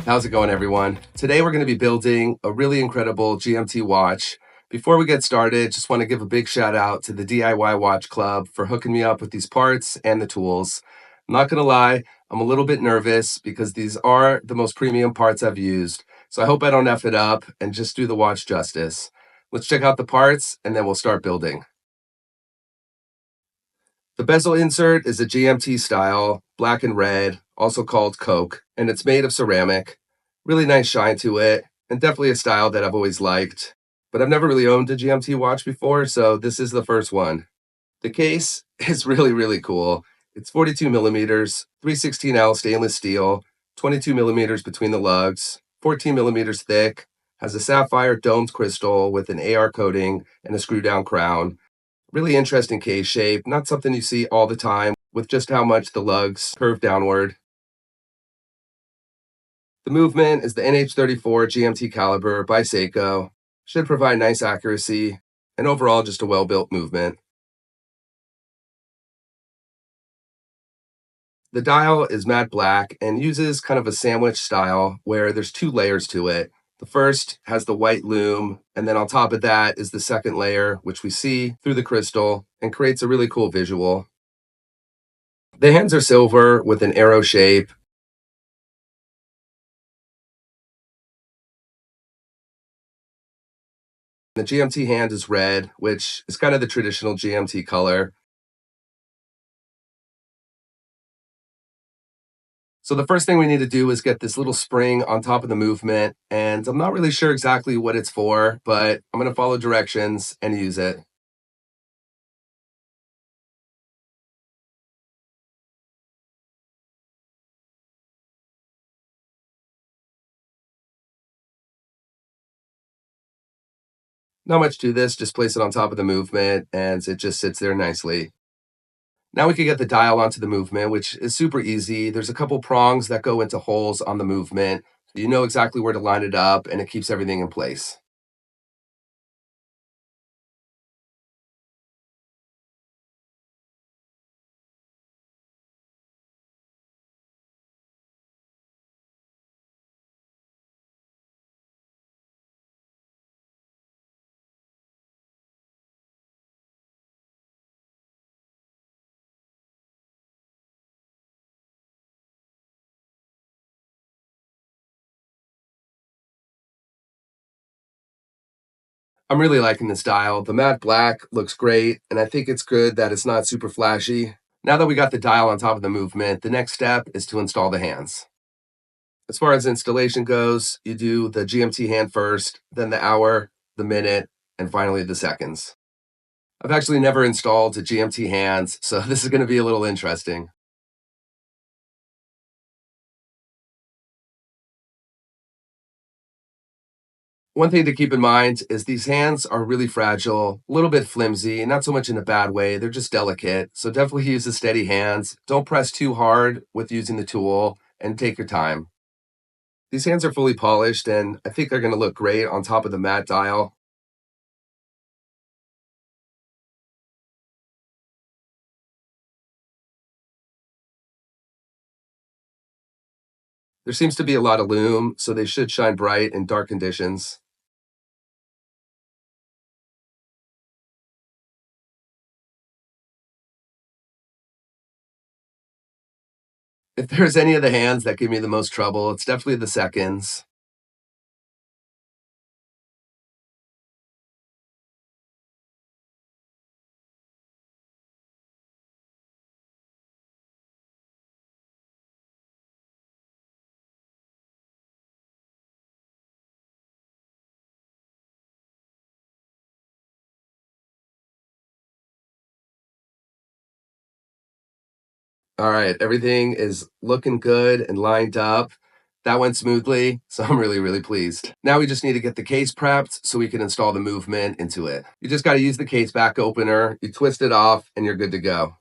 How's it going, everyone? Today we're going to be building a really incredible GMT watch. Before we get started, just want to give a big shout out to the DIY Watch Club for hooking me up with these parts and the tools. I'm not going to lie, I'm a little bit nervous because these are the most premium parts I've used. So I hope I don't F it up and just do the watch justice. Let's check out the parts and then we'll start building. The bezel insert is a GMT style, black and red, also called Coke, and it's made of ceramic. Really nice shine to it, and definitely a style that I've always liked. But I've never really owned a GMT watch before, so this is the first one. The case is really cool. It's 42 millimeters, 316L stainless steel, 22 millimeters between the lugs, 14 millimeters thick, has a sapphire domed crystal with an AR coating and a screw down crown. Really interesting case shape, not something you see all the time with just how much the lugs curve downward. The movement is the NH34 GMT caliber by Seiko. Should provide nice accuracy and overall just a well-built movement. The dial is matte black and uses kind of a sandwich style where there's two layers to it. The first has the white lume, and then on top of that is the second layer, which we see through the crystal and creates a really cool visual. The hands are silver with an arrow shape. The GMT hand is red, which is kind of the traditional GMT color. So the first thing we need to do is get this little spring on top of the movement, and I'm not really sure exactly what it's for, but I'm going to follow directions and use it. Not much to this, just place it on top of the movement, and it just sits there nicely. Now we can get the dial onto the movement, which is super easy. There's a couple prongs that go into holes on the movement, so you know exactly where to line it up, and it keeps everything in place. I'm really liking this dial. The matte black looks great, and I think it's good that it's not super flashy. Now that we got the dial on top of the movement, the next step is to install the hands. As far as installation goes, you do the GMT hand first, then the hour, the minute, and finally the seconds. I've actually never installed a GMT hands, so this is going to be a little interesting. One thing to keep in mind is these hands are really fragile, a little bit flimsy, not so much in a bad way. They're just delicate. So definitely use the steady hands. Don't press too hard with using the tool and take your time. These hands are fully polished and I think they're going to look great on top of the matte dial. There seems to be a lot of lume, so they should shine bright in dark conditions. If there's any of the hands that give me the most trouble, it's definitely the seconds. All right, everything is looking good and lined up. That went smoothly, so I'm really pleased. Now we just need to get the case prepped so we can install the movement into it. You just got to use the case back opener, you twist it off, and you're good to go.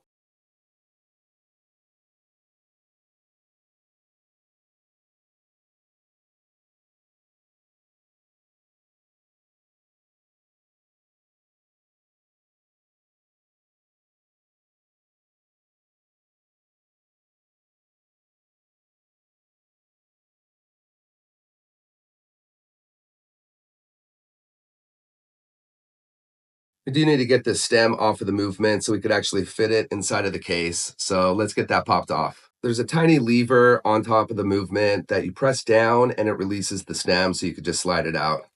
We do need to get the stem off of the movement so we could actually fit it inside of the case. So let's get that popped off. There's a tiny lever on top of the movement that you press down and it releases the stem so you could just slide it out.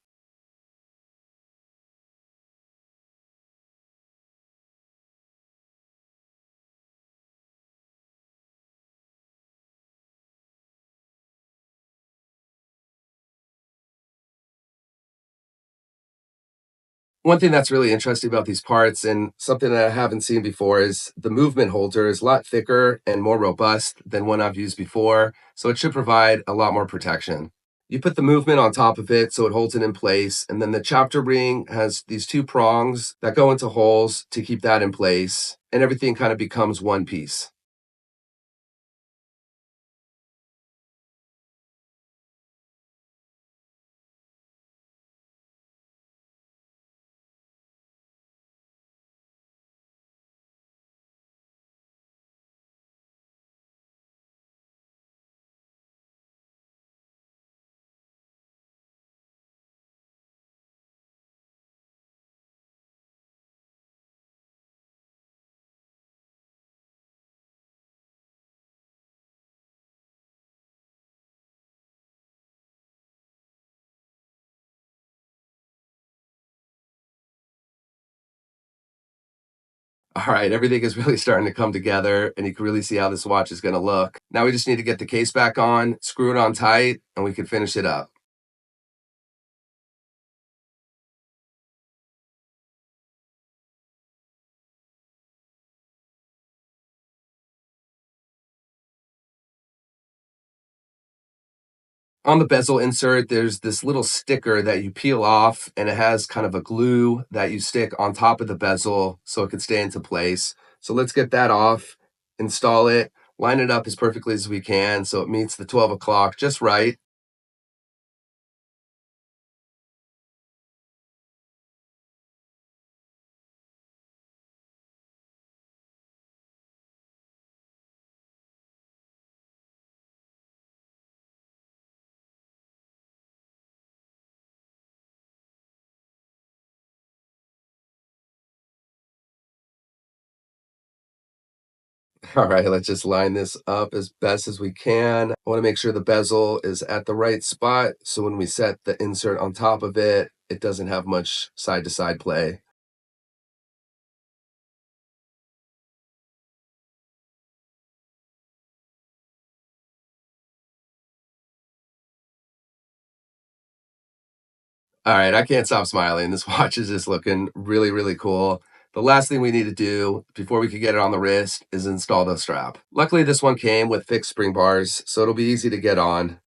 One thing that's really interesting about these parts and something that I haven't seen before is the movement holder is a lot thicker and more robust than one I've used before, so it should provide a lot more protection. You put the movement on top of it so it holds it in place, and then the chapter ring has these two prongs that go into holes to keep that in place, and everything kind of becomes one piece. All right, everything is really starting to come together, and you can really see how this watch is going to look. Now we just need to get the case back on, screw it on tight, and we can finish it up. On the bezel insert, there's this little sticker that you peel off, and it has kind of a glue that you stick on top of the bezel so it can stay into place. So let's get that off, install it, line it up as perfectly as we can so it meets the 12 o'clock just right. All right, let's just line this up as best as we can. I want to make sure the bezel is at the right spot so when we set the insert on top of it, it doesn't have much side to side play. All right, I can't stop smiling. This watch is just looking really, really cool. The last thing we need to do before we can get it on the wrist is install the strap. Luckily, this one came with fixed spring bars, so it'll be easy to get on.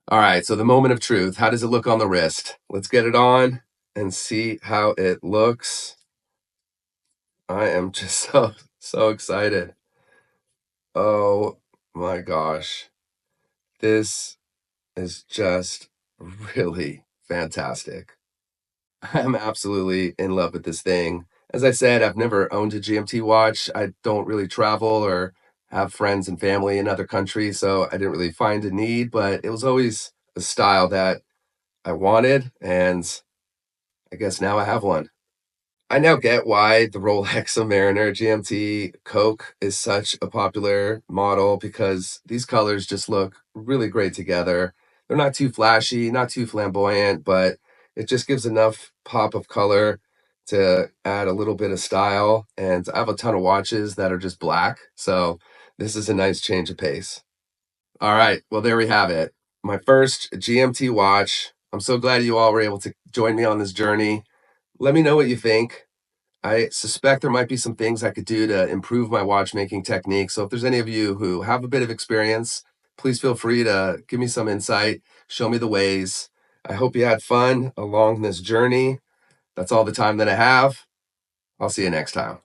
All right, so the moment of truth. How does it look on the wrist? Let's get it on and see how it looks. I am just so excited. Oh my gosh. This is just really fantastic. I'm absolutely in love with this thing. As I said, I've never owned a GMT watch. I don't really travel or have friends and family in other countries, so I didn't really find a need, but it was always a style that I wanted, and I guess now I have one. I now get why the Rolex Submariner GMT Coke is such a popular model because these colors just look really great together. They're not too flashy, not too flamboyant, but it just gives enough pop of color to add a little bit of style. And I have a ton of watches that are just black, so this is a nice change of pace. All right, well, there we have it. My first GMT watch. I'm so glad you all were able to join me on this journey. Let me know what you think. I suspect there might be some things I could do to improve my watchmaking technique. So if there's any of you who have a bit of experience, please feel free to give me some insight, show me the ways. I hope you had fun along this journey. That's all the time that I have. I'll see you next time.